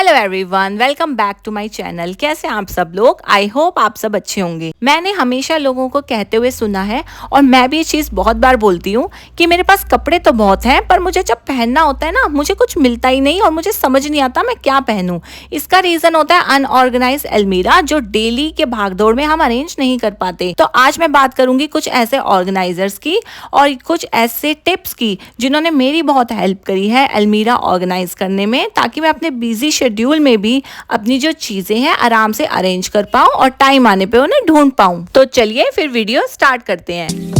Hello everyone, welcome back to my channel. कैसे हैं आप सब लोग? आई होप आप सब अच्छे होंगे। मैंने हमेशा लोगों को कहते हुए सुना है और मैं भी ये चीज़ बहुत बार बोलती हूँ कि मेरे पास कपड़े तो बहुत हैं, पर मुझे जब पहनना होता है ना, मुझे कुछ मिलता ही नहीं और मुझे समझ नहीं आता मैं क्या पहनूं। इसका रीज़न होता है अनऑर्गेनाइज अलमीरा, जो डेली के भागदौड़ में हम अरेंज नहीं कर पाते। तो आज मैं बात करूंगी कुछ ऐसे ऑर्गेनाइजर्स की और कुछ ऐसे टिप्स की जिन्होंने मेरी बहुत हेल्प करी है अलमीरा ऑर्गेनाइज करने में, ताकि मैं अपने बिजी शेड्यूल में भी अपनी जो चीजें हैं आराम से अरेंज कर पाऊं और टाइम आने पे उन्हें ढूंढ पाऊं। तो चलिए फिर वीडियो स्टार्ट करते हैं।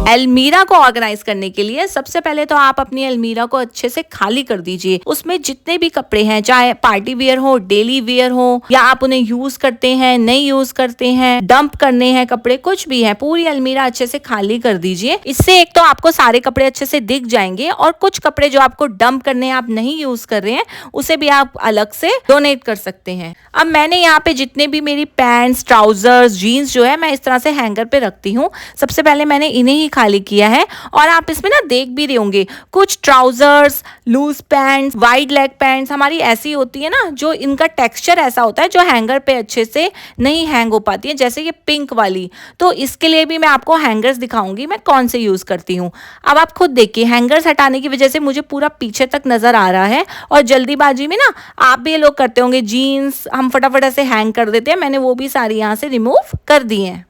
अलमीरा को ऑर्गेनाइज करने के लिए सबसे पहले तो आप अपनी अलमीरा को अच्छे से खाली कर दीजिए। उसमें जितने भी कपड़े हैं, चाहे पार्टी वियर हो, डेली वियर हो, या आप उन्हें यूज करते हैं, नहीं यूज करते हैं, डंप करने हैं कपड़े, कुछ भी है, पूरी अलमीरा अच्छे से खाली कर दीजिए। इससे एक तो आपको सारे कपड़े अच्छे से दिख जाएंगे और कुछ कपड़े जो आपको डंप करने हैं, आप नहीं यूज कर रहे हैं, उसे भी आप अलग से डोनेट कर सकते हैं। अब मैंने यहाँ पे जितने भी मेरी पैंट्स, ट्राउजर्स, जीन्स जो है, मैं इस तरह से हैंगर पे रखती हूँ। सबसे पहले मैंने इन्हें ही खाली किया है और आप इसमें ना देख भी रहे होंगे, कुछ trousers, loose pants, wide leg pants हमारी ऐसी होती है ना, जो इनका टेक्सचर ऐसा होता है जो हैंगर पे अच्छे से नहीं हैंग हो पाती है, जैसे ये पिंक वाली। तो इसके लिए भी मैं आपको हैंगर्स दिखाऊंगी मैं कौन से यूज करती हूँ। अब आप खुद देखिए, हैंगर्स हटाने की वजह से मुझे पूरा पीछे तक नजर आ रहा है और जल्दीबाजी में ना आप भी ये लोग करते होंगे, जीन्स हम फटाफट से हैंग कर देते हैं। मैंने वो भी सारी यहाँ से रिमूव कर दी है।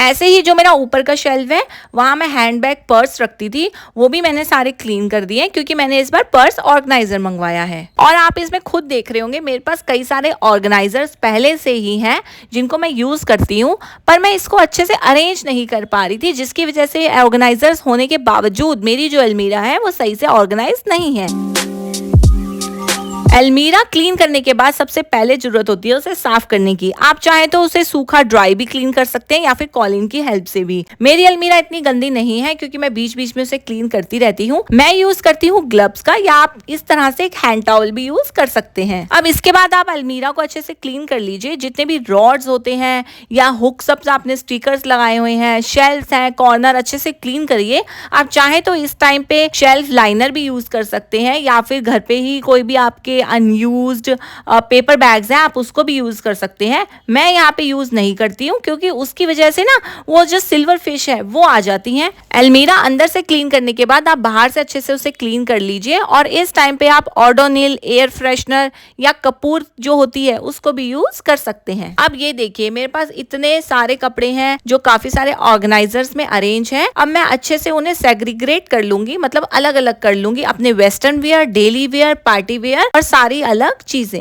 ऐसे ही जो मेरा ऊपर का शेल्फ है, वहां मैं हैंडबैग, पर्स रखती थी, वो भी मैंने सारे क्लीन कर दिए क्योंकि मैंने इस बार पर्स ऑर्गेनाइजर मंगवाया है। और आप इसमें खुद देख रहे होंगे, मेरे पास कई सारे ऑर्गेनाइजर्स पहले से ही हैं जिनको मैं यूज करती हूँ, पर मैं इसको अच्छे से अरेंज नहीं कर पा रही थी, जिसकी वजह से ऑर्गेनाइजर्स होने के बावजूद मेरी जो अलमीरा है वो सही से ऑर्गेनाइज नहीं है। अलमीरा क्लीन करने के बाद सबसे पहले जरूरत होती है उसे साफ करने की। आप चाहे तो उसे सूखा ड्राई भी क्लीन कर सकते हैं या फिर कॉलिन की हेल्प से भी। मेरी अलमीरा इतनी गंदी नहीं है क्योंकि मैं बीच बीच में उसे क्लीन करती रहती हूँ। मैं यूज करती हूँ ग्लव्स का, या आप इस तरह से एक हैंड टॉवल भी यूज कर सकते हैं। अब इसके बाद आप अलमीरा को अच्छे से क्लीन कर लीजिए। जितने भी रॉड्स होते हैं या हुक्स आपने स्टिकर्स लगाए हुए हैं, शेल्फ हैं, कॉर्नर अच्छे से क्लीन करिए। आप चाहे तो इस टाइम पे शेल्फ लाइनर भी यूज कर सकते हैं, या फिर घर पे ही कोई भी आपके अनयूज्ड पेपर बैग्स हैं, आप उसको भी यूज कर सकते हैं। मैं यहाँ पे यूज नहीं करती हूँ क्योंकि उसकी वजह से ना वो जो सिल्वर फिश है वो आ जाती हैं। अलमीरा अंदर से क्लीन करने के बाद आप बाहर से अच्छे से उसे क्लीन कर लीजिए और इस टाइम पे आप ओडोनिल एयर फ्रेशनर या कपूर जो होती है उसको भी यूज कर सकते हैं। अब ये देखिए, मेरे पास इतने सारे कपड़े हैं जो काफी सारे ऑर्गेनाइजर्स में अरेंज हैं। अब मैं अच्छे से उन्हें सेग्रीगेट कर लूंगी, मतलब अलग अलग कर लूंगी, अपने western wear, daily wear, party wear और सारी अलग चीजें।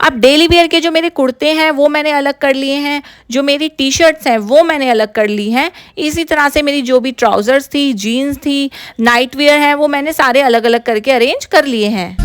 अब डेली वियर के जो मेरे कुर्ते हैं वो मैंने अलग कर लिए हैं, जो मेरी टी शर्ट्स हैं वो मैंने अलग कर ली हैं। इसी तरह से मेरी जो भी ट्राउजर्स थी, जीन्स थी, नाइट वियर हैं, वो मैंने सारे अलग अलग करके अरेंज कर लिए हैं।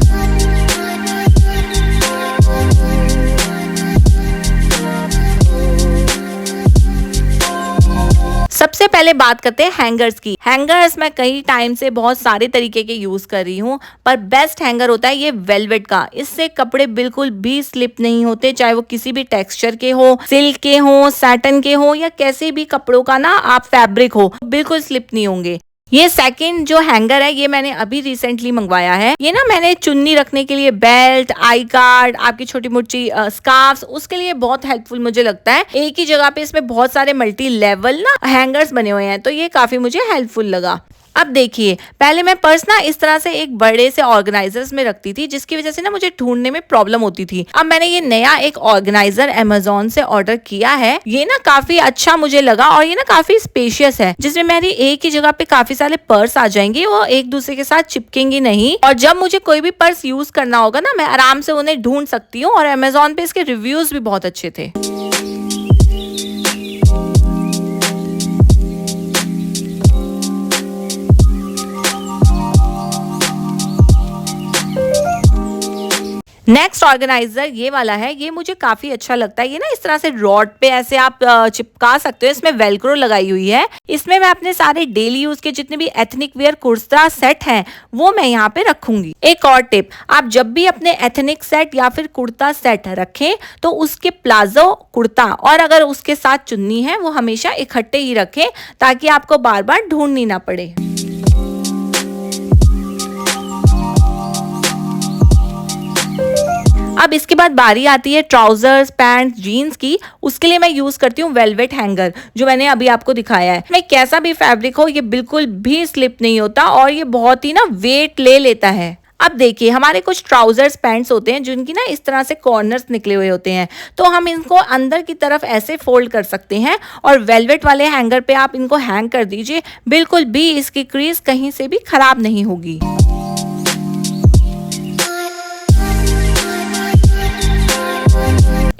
सबसे पहले बात करते हैं हैंगर्स की। हैंगर्स मैं कई टाइम से बहुत सारे तरीके के यूज कर रही हूँ, पर बेस्ट हैंगर होता है ये वेलवेट का। इससे कपड़े बिल्कुल भी स्लिप नहीं होते, चाहे वो किसी भी टेक्सचर के हो, सिल्क के हो, सैटन के हो, या कैसे भी कपड़ों का ना आप फैब्रिक हो, बिल्कुल स्लिप नहीं होंगे। ये सेकंड जो हैंगर है ये मैंने अभी रिसेंटली मंगवाया है। ये ना मैंने चुन्नी रखने के लिए, बेल्ट, आई कार्ड, आपकी छोटी मोटी स्कार्फ्स, उसके लिए बहुत हेल्पफुल मुझे लगता है। एक ही जगह पे इसमें बहुत सारे मल्टी लेवल ना हैंगर्स बने हुए हैं, तो ये काफी मुझे हेल्पफुल लगा। अब देखिए, पहले मैं पर्स ना इस तरह से एक बड़े से ऑर्गेनाइजर्स में रखती थी, जिसकी वजह से ना मुझे ढूंढने में प्रॉब्लम होती थी। अब मैंने ये नया एक ऑर्गेनाइजर अमेज़न से ऑर्डर किया है। ये ना काफी अच्छा मुझे लगा और ये ना काफी स्पेशियस है, जिसमें मेरी एक ही जगह पे काफी सारे पर्स आ जाएंगे, वो एक दूसरे के साथ चिपकेंगे नहीं। और जब मुझे कोई भी पर्स यूज करना होगा ना, मैं आराम से उन्हें ढूंढ सकती हूँ। और अमेज़न पे इसके रिव्यूज भी बहुत अच्छे थे। नेक्स्ट ऑर्गेनाइजर ये वाला है, ये मुझे काफी अच्छा लगता है। ये ना इस तरह से रॉड पे ऐसे आप चिपका सकते हो, इसमें वेलक्रो लगाई हुई है। इसमें मैं अपने सारे डेली यूज के जितने भी एथनिक वेयर कुर्ता सेट हैं वो मैं यहाँ पे रखूंगी। एक और टिप, आप जब भी अपने एथनिक सेट या फिर कुर्ता सेट रखें तो उसके प्लाजो कुर्ता और अगर उसके साथ चुन्नी है वो हमेशा इकट्ठे ही रखें ताकि आपको बार बार ढूंढनी ना पड़े। अब इसके बाद बारी आती है ट्राउजर्स, पैंट्स, जीन्स की। उसके लिए मैं यूज करती हूँ वेलवेट हैंगर, जो मैंने अभी आपको दिखाया है। मैं कैसा भी फैब्रिक हो ये बिल्कुल भी स्लिप नहीं होता और ये बहुत ही ना वेट ले लेता है। अब देखिए हमारे कुछ ट्राउजर्स पैंट्स होते हैं जिनकी ना इस तरह से कॉर्नर्स निकले हुए होते हैं, तो हम इनको अंदर की तरफ ऐसे फोल्ड कर सकते हैं और वेलवेट वाले हैंगर पे आप इनको हैंग कर दीजिए। बिल्कुल भी इसकी क्रीज कहीं से भी खराब नहीं होगी।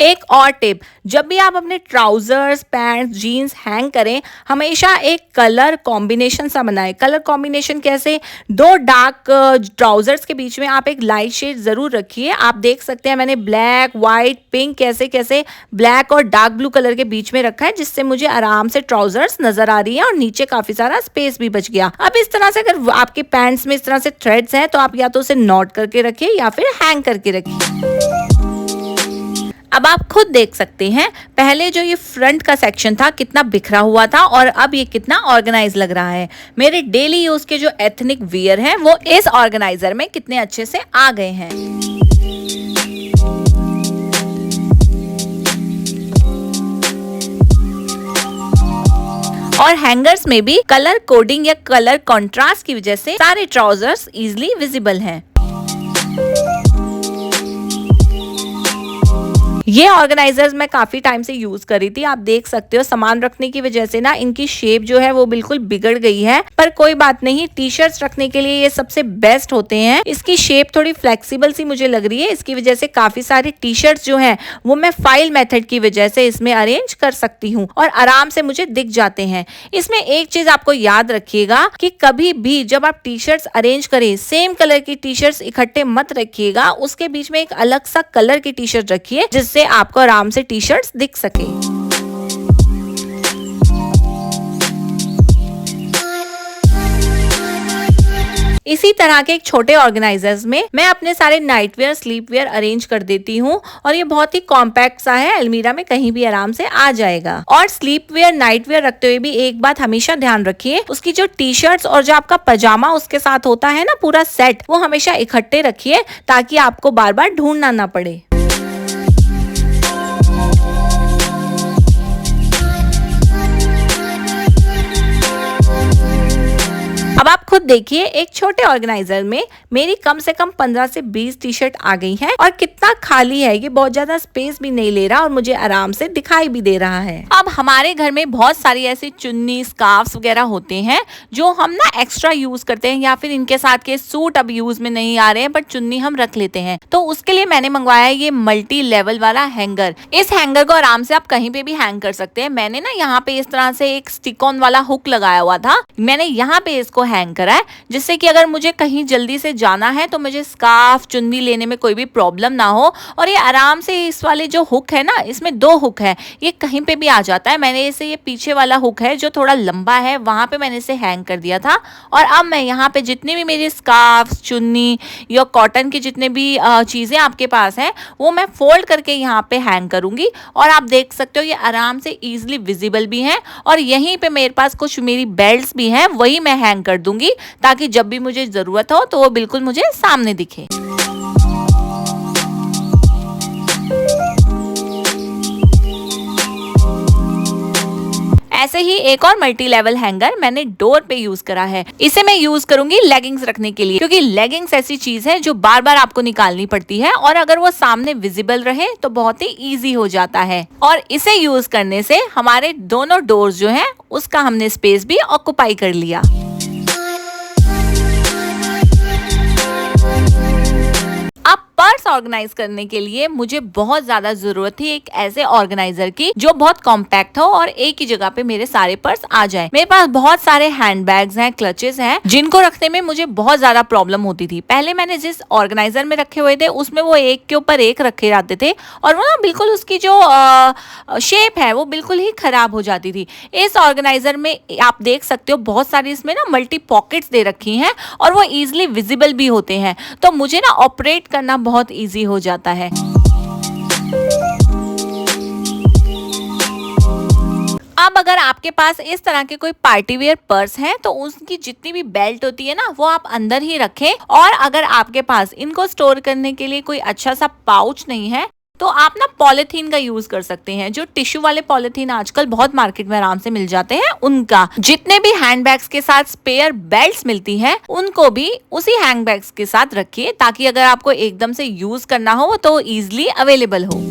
एक और टिप, जब भी आप अपने ट्राउजर्स, पैंट्स, जीन्स हैंग करें हमेशा एक कलर कॉम्बिनेशन सा बनाएं। कलर कॉम्बिनेशन कैसे? दो डार्क ट्राउजर्स के बीच में आप एक लाइट शेड जरूर रखिए। आप देख सकते हैं मैंने ब्लैक, व्हाइट, पिंक कैसे कैसे ब्लैक और डार्क ब्लू कलर के बीच में रखा है, जिससे मुझे आराम से ट्राउजर्स नजर आ रही है और नीचे काफी सारा स्पेस भी बच गया। अब इस तरह से अगर आपके पैंट्स में इस तरह से थ्रेड्स हैं तो आप या तो उसे नॉट करके रखिए या फिर हैंग करके रखिए। अब आप खुद देख सकते हैं पहले जो ये फ्रंट का सेक्शन था कितना बिखरा हुआ था और अब ये कितना ऑर्गेनाइज लग रहा है। मेरे डेली यूज के जो एथनिक वियर हैं वो इस ऑर्गेनाइजर में कितने अच्छे से आ गए हैं। और हैंगर्स में भी कलर कोडिंग या कलर कंट्रास्ट की वजह से सारे ट्राउजर्स इजीली विजिबल हैं। ये ऑर्गेनाइजर्स मैं काफी टाइम से यूज कर रही थी। आप देख सकते हो सामान रखने की वजह से ना इनकी शेप जो है वो बिल्कुल बिगड़ गई है, पर कोई बात नहीं, टी शर्ट्स रखने के लिए ये सबसे बेस्ट होते हैं। इसकी शेप थोड़ी फ्लेक्सिबल सी मुझे लग रही है, इसकी वजह से काफी सारे टी शर्ट्स जो हैं वो मैं फाइल मेथड की वजह से इसमें अरेंज कर सकती हूँ और आराम से मुझे दिख जाते हैं। इसमें एक चीज आपको याद रखिएगा कि कभी भी जब आप टी शर्ट्स अरेंज करें सेम कलर की टी शर्ट्स इकट्ठे मत रखिएगा, उसके बीच में एक अलग सा कलर की टी शर्ट रखिए जिससे आपको आराम से टी शर्ट्स दिख सके। इसी तरह के एक छोटे ऑर्गेनाइजर्स में मैं अपने सारे night wear, sleep wear arrange कर देती हूँ और ये बहुत ही कॉम्पैक्ट सा है, अलमीरा में कहीं भी आराम से आ जाएगा। और स्लीप वेयर, नाइट वेयर रखते हुए भी एक बात हमेशा ध्यान रखिए, उसकी जो टी शर्ट्स और जो आपका पजामा उसके साथ होता है ना पूरा सेट, वो हमेशा इकट्ठे रखिए ताकि आपको बार बार ढूंढना ना पड़े। अब आप खुद देखिए एक छोटे ऑर्गेनाइजर में मेरी कम से कम 15 से 20 टी शर्ट आ गई हैं और कितना खाली है, ये बहुत ज्यादा स्पेस भी नहीं ले रहा और मुझे आराम से दिखाई भी दे रहा है। अब हमारे घर में बहुत सारी ऐसी चुन्नी, स्कार्फ्स वगैरह होते हैं जो हम ना एक्स्ट्रा यूज करते हैं या फिर इनके साथ के सूट अब यूज में नहीं आ रहे हैं बट चुन्नी हम रख लेते हैं, तो उसके लिए मैंने मंगवाया है ये मल्टी लेवल वाला हैंगर। इस हैंगर को आराम से आप कहीं पे भी हैंग कर सकते हैं। मैंने ना यहाँ पे इस तरह से एक स्टिक ऑन वाला हुक लगाया हुआ था, मैंने यहाँ पे इसको हैंग करा है जिससे कि अगर मुझे कहीं जल्दी से जाना है तो मुझे स्कार्फ, चुन्नी लेने में कोई भी प्रॉब्लम ना हो। और ये आराम से इस वाले जो हुक है ना, इसमें 2 हुक है, ये कहीं पे भी आ जाता है। मैंने इसे ये पीछे वाला हुक है जो थोड़ा लंबा है, वहां पे मैंने इसे हैंग कर दिया था और अब मैं यहाँ पे जितने भी मेरे स्कार्फ, चुन्नी या कॉटन की जितने भी चीजें आपके पास हैं वो मैं फोल्ड करके यहाँ पे हैंग करूंगी और आप देख सकते हो ये आराम से इजिली विजिबल भी है। और यहीं पे मेरे पास कुछ मेरी बेल्ट्स भी हैं, वही मैं हैंग कर दूंगी ताकि जब भी मुझे जरूरत हो तो वो बिल्कुल मुझे सामने दिखे। ऐसे ही एक और मल्टी लेवल हैंगर मैंने डोर पे यूज करा है। इसे मैं यूज करूंगी लेगिंग्स रखने के लिए, क्योंकि लेगिंग्स ऐसी चीज है जो बार बार आपको निकालनी पड़ती है और अगर वो सामने विजिबल रहे तो बहुत ही इजी हो जाता है। और इसे यूज करने से हमारे दोनों डोर्स जो हैं उसका हमने स्पेस भी ऑक्युपाई कर लिया। अब पर्स ऑर्गेनाइज करने के लिए मुझे बहुत ज्यादा जरूरत थी एक ऐसे ऑर्गेनाइजर की जो बहुत कॉम्पैक्ट हो और एक ही जगह पे मेरे सारे पर्स आ जाए। मेरे पास बहुत सारे हैंडबैग्स हैं, क्लचेस हैं, जिनको रखने में मुझे बहुत ज्यादा प्रॉब्लम होती थी। पहले मैंने जिस ऑर्गेनाइजर में रखे हुए थे उसमें वो एक के ऊपर एक रखे जाते थे और वो ना बिल्कुल उसकी जो शेप है वो बिल्कुल ही खराब हो जाती थी। इस ऑर्गेनाइजर में आप देख सकते हो बहुत सारी इसमें ना मल्टी पॉकेट्स दे रखी हैं और वो इजीली विजिबल भी होते हैं, तो मुझे ना ऑपरेट करना बहुत इजी हो जाता है। अब अगर आपके पास इस तरह के कोई पार्टी वेयर पर्स हैं तो उसकी जितनी भी बेल्ट होती है ना वो आप अंदर ही रखें। और अगर आपके पास इनको स्टोर करने के लिए कोई अच्छा सा पाउच नहीं है तो आप ना पॉलिथीन का यूज कर सकते हैं। जो टिश्यू वाले पॉलिथीन आजकल बहुत मार्केट में आराम से मिल जाते हैं उनका। जितने भी हैंडबैग्स के साथ स्पेयर बेल्ट्स मिलती हैं उनको भी उसी हैंडबैग्स के साथ रखिए ताकि अगर आपको एकदम से यूज करना हो तो इजीली अवेलेबल हो।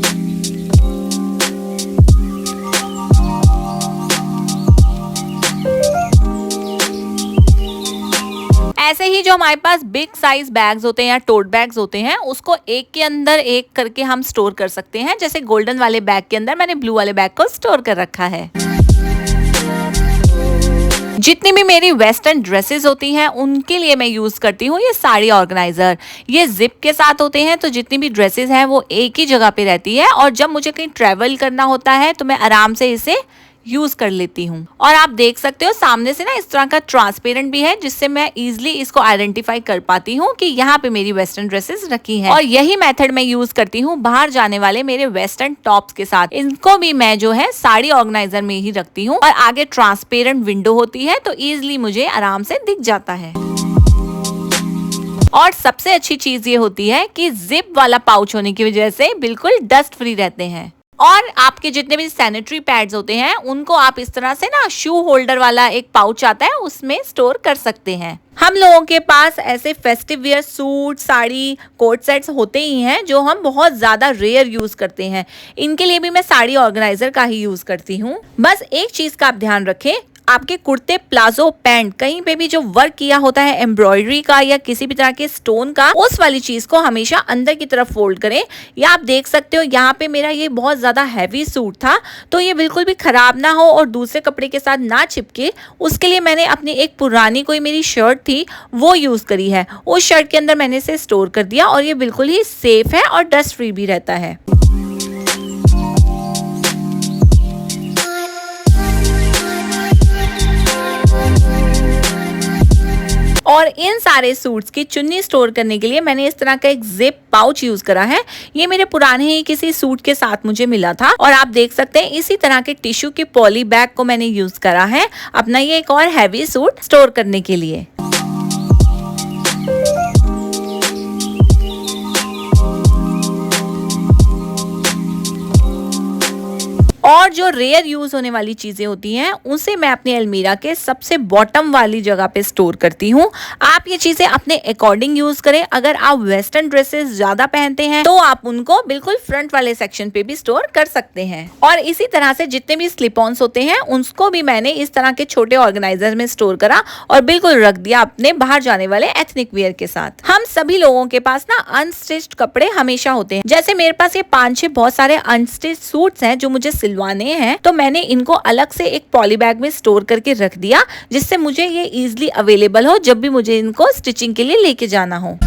ऐसे ही जो हमारे पास बिग साइज बैग्स होते हैं या टोट बैग्स होते हैं उसको एक के अंदर एक करके हम स्टोर कर सकते हैं। जैसे गोल्डन वाले बैग के अंदर मैंने ब्लू वाले बैग को स्टोर कर रखा है। जितनी भी मेरी वेस्टर्न ड्रेसेस होती हैं उनके लिए मैं यूज करती हूँ ये साड़ी ऑर्गेनाइजर। ये जिप के साथ होते हैं तो जितनी भी ड्रेसेस हैं वो एक ही जगह पे रहती है और जब मुझे कहीं ट्रेवल करना होता है तो मैं आराम से इसे यूज कर लेती हूँ। और आप देख सकते हो सामने से ना इस तरह का ट्रांसपेरेंट भी है जिससे मैं इजीली इसको आइडेंटिफाई कर पाती हूँ कि यहाँ पे मेरी वेस्टर्न ड्रेसेस रखी हैं। और यही मेथड मैं यूज करती हूँ बाहर जाने वाले मेरे वेस्टर्न टॉप्स के साथ। इनको भी मैं जो है साड़ी ऑर्गेनाइजर में ही रखती हूँ और आगे ट्रांसपेरेंट विंडो होती है तो इजिली मुझे आराम से दिख जाता है। और सबसे अच्छी चीज ये होती है कि जिप वाला पाउच होने की वजह से बिल्कुल डस्ट फ्री रहते हैं। और आपके जितने भी सैनिटरी पैड्स होते हैं उनको आप इस तरह से ना शू होल्डर वाला एक पाउच आता है उसमें स्टोर कर सकते हैं। हम लोगों के पास ऐसे festive wear suit, sari, coat sets होते ही हैं जो हम बहुत ज्यादा रेयर यूज करते हैं। इनके लिए भी मैं साड़ी ऑर्गेनाइजर का ही यूज करती हूँ। बस एक चीज का आप ध्यान रखें, आपके कुर्ते, प्लाजो, पैंट कहीं पे भी जो वर्क किया होता है एम्ब्रॉयडरी का या किसी भी तरह के स्टोन का, उस वाली चीज को हमेशा अंदर की तरफ फोल्ड करें। या आप देख सकते हो यहाँ पे मेरा ये बहुत ज्यादा हैवी सूट था तो ये बिल्कुल भी खराब ना हो और दूसरे कपड़े के साथ ना चिपके, उसके लिए मैंने अपनी एक पुरानी कोई मेरी शर्ट थी वो यूज करी है। उस शर्ट के अंदर मैंने इसे स्टोर कर दिया और ये बिल्कुल ही सेफ है और डस्ट फ्री भी रहता है। और इन सारे सूट्स की चुन्नी स्टोर करने के लिए मैंने इस तरह का एक जिप पाउच यूज करा है। ये मेरे पुराने ही किसी सूट के साथ मुझे मिला था और आप देख सकते हैं इसी तरह के टिश्यू के पॉली बैग को मैंने यूज करा है अपना ये एक और हैवी सूट स्टोर करने के लिए। और जो रेयर यूज होने वाली चीजें होती हैं उसे मैं अपनी अलमीरा के सबसे बॉटम वाली जगह पे स्टोर करती हूँ। आप ये चीजें अपने अकॉर्डिंग यूज करें। अगर आप वेस्टर्न ड्रेसेस ज्यादा पहनते हैं तो आप उनको बिल्कुल फ्रंट वाले सेक्शन पे भी स्टोर कर सकते हैं। और इसी तरह से जितने भी स्लिप ऑन्स होते हैं उसको भी मैंने इस तरह के छोटे ऑर्गेनाइजर में स्टोर करा और बिल्कुल रख दिया अपने बाहर जाने वाले एथनिक वेयर के साथ। हम सभी लोगों के पास ना अनस्टिच्ड कपड़े हमेशा होते हैं। जैसे मेरे पास ये 5-6 बहुत सारे अनस्टिच्ड सूट्स हैं जो मुझे सिलवाने हैं, तो मैंने इनको अलग से एक पॉली बैग में स्टोर करके रख दिया जिससे मुझे ये इजीली अवेलेबल हो जब भी मुझे इनको स्टिचिंग के लिए लेके जाना हो।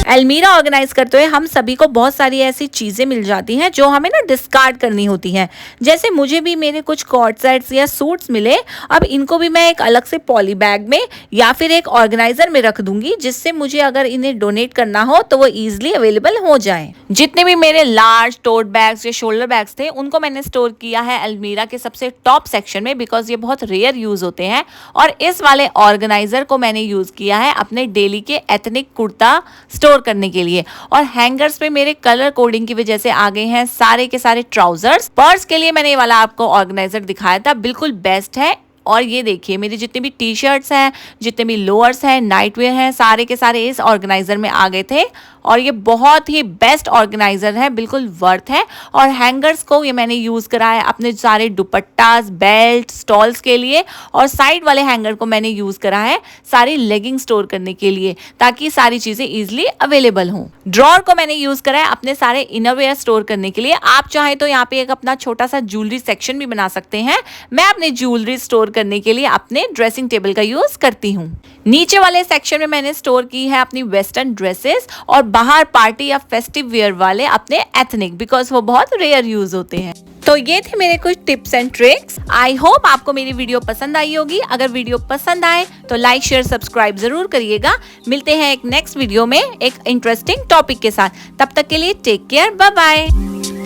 अलमीरा ऑर्गेनाइज करते हुए हम सभी को बहुत सारी ऐसी चीजें मिल जाती हैं जो हमें ना डिस्कार्ड करनी होती हैं। जैसे मुझे भी मेरे कुछ कॉर्ड सेट्स या सूट्स मिले, अब इनको भी मैं एक अलग से पॉली बैग में या फिर एक ऑर्गेनाइजर में रख दूंगी जिससे मुझे अगर इन्हें डोनेट करना हो तो वो इजिली अवेलेबल हो जाए। जितने भी मेरे लार्ज टोट बैग्स या शोल्डर बैग्स थे उनको मैंने स्टोर किया है अलमीरा के सबसे टॉप सेक्शन में बिकॉज ये बहुत रेयर यूज होते हैं। और इस वाले ऑर्गेनाइजर को मैंने यूज किया है अपने डेली के एथनिक कुर्ता स्टोर करने के लिए। और हैंगर्स पे मेरे कलर कोडिंग की वजह से आ गए हैं सारे के सारे ट्राउजर्स। पर्स के लिए मैंने ये वाला आपको ऑर्गेनाइजर दिखाया था, बिल्कुल बेस्ट है। और ये देखिए मेरी जितने भी टी शर्ट्स हैं, जितने भी लोअर्स हैं, नाइट वेयर हैं, सारे के सारे इस ऑर्गेनाइजर में आ गए थे। और ये बहुत ही बेस्ट ऑर्गेनाइजर है, बिल्कुल वर्थ है। और हैंगर्स को ये मैंने यूज करा है अपने सारे दुपट्टास, बेल्ट, स्टॉल्स के लिए। और साइड वाले हैंगर को मैंने यूज करा है सारी लेगिंग स्टोर करने के लिए, ताकि सारी चीजें इजिली अवेलेबल हों। ड्रॉर को मैंने यूज करा है अपने सारे इनरवेयर स्टोर करने के लिए। आप चाहें तो यहाँ पे एक अपना छोटा सा ज्वेलरी सेक्शन भी बना सकते हैं। मैं अपने ज्वेलरी स्टोर करने के लिए अपने ड्रेसिंग टेबल का यूज करती हूँ। नीचे वाले सेक्शन में मैंने स्टोर की है अपनी वेस्टर्न ड्रेसेस, और बाहर पार्टी या फेस्टिव वेयर वाले अपने एथनिक, बिकॉज वो बहुत रेयर यूज होते हैं। तो ये थे मेरे कुछ tips and tricks. I hope आपको मेरी वीडियो पसंद आई होगी। अगर वीडियो पसंद आए तो लाइक, शेयर, सब्सक्राइब जरूर करिएगा। मिलते हैं एक नेक्स्ट वीडियो में एक इंटरेस्टिंग टॉपिक के साथ। तब तक के लिए टेक केयर, बाय बाय।